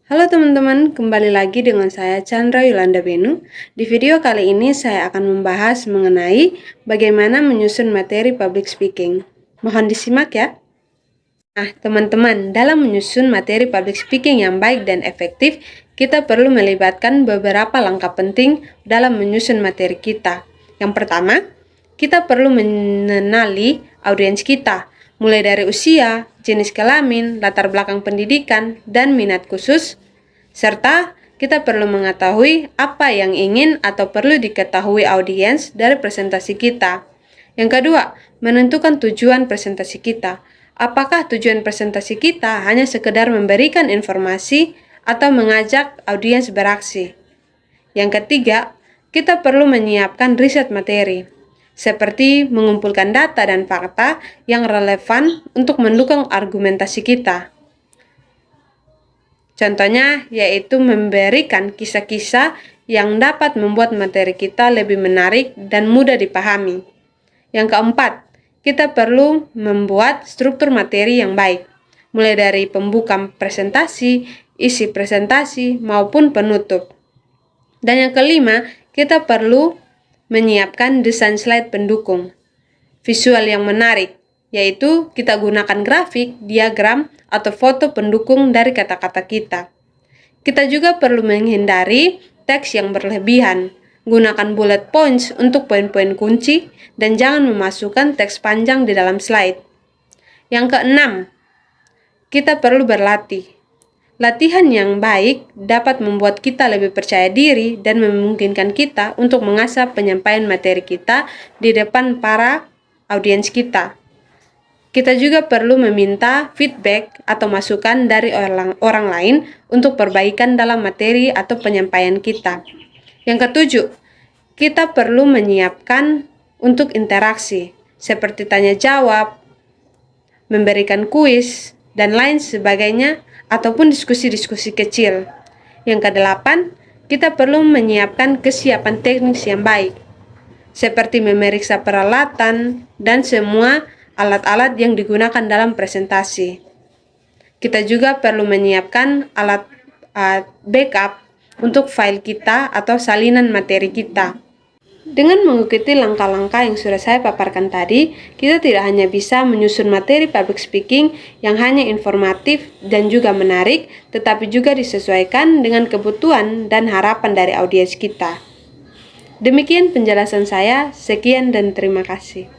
Halo teman-teman, kembali lagi dengan saya Chandra Yolanda Benu. Di video kali ini saya akan membahas mengenai bagaimana menyusun materi public speaking. Mohon disimak ya. Nah, teman-teman, dalam menyusun materi public speaking yang baik dan efektif, kita perlu melibatkan beberapa langkah penting dalam menyusun materi kita. Yang pertama, kita perlu mengenali audiens kita, mulai dari usia, jenis kelamin, latar belakang pendidikan, dan minat khusus, serta kita perlu mengetahui apa yang ingin atau perlu diketahui audiens dari presentasi kita. Yang kedua, menentukan tujuan presentasi kita. Apakah tujuan presentasi kita hanya sekedar memberikan informasi atau mengajak audiens beraksi? Yang ketiga, kita perlu menyiapkan riset materi, seperti mengumpulkan data dan fakta yang relevan untuk mendukung argumentasi kita. Contohnya yaitu memberikan kisah-kisah yang dapat membuat materi kita lebih menarik dan mudah dipahami. Yang keempat, kita perlu membuat struktur materi yang baik, mulai dari pembuka presentasi, isi presentasi, maupun penutup. Dan yang kelima, kita perlu menyiapkan desain slide pendukung, visual yang menarik, yaitu kita gunakan grafik, diagram, atau foto pendukung dari kata-kata kita. Kita juga perlu menghindari teks yang berlebihan. Gunakan bullet points untuk poin-poin kunci dan jangan memasukkan teks panjang di dalam slide. Yang keenam, kita perlu berlatih. Latihan yang baik dapat membuat kita lebih percaya diri dan memungkinkan kita untuk mengasah penyampaian materi kita di depan para audiens kita. Kita juga perlu meminta feedback atau masukan dari orang lain untuk perbaikan dalam materi atau penyampaian kita. Yang ketujuh, kita perlu menyiapkan untuk interaksi, seperti tanya jawab, memberikan kuis, dan lain sebagainya, ataupun diskusi-diskusi kecil. Yang kedelapan, kita perlu menyiapkan kesiapan teknis yang baik, seperti memeriksa peralatan dan semua alat-alat yang digunakan dalam presentasi. Kita juga perlu menyiapkan alat backup untuk file kita atau salinan materi kita. Dengan mengikuti langkah-langkah yang sudah saya paparkan tadi, kita tidak hanya bisa menyusun materi public speaking yang hanya informatif dan juga menarik, tetapi juga disesuaikan dengan kebutuhan dan harapan dari audiens kita. Demikian penjelasan saya, sekian dan terima kasih.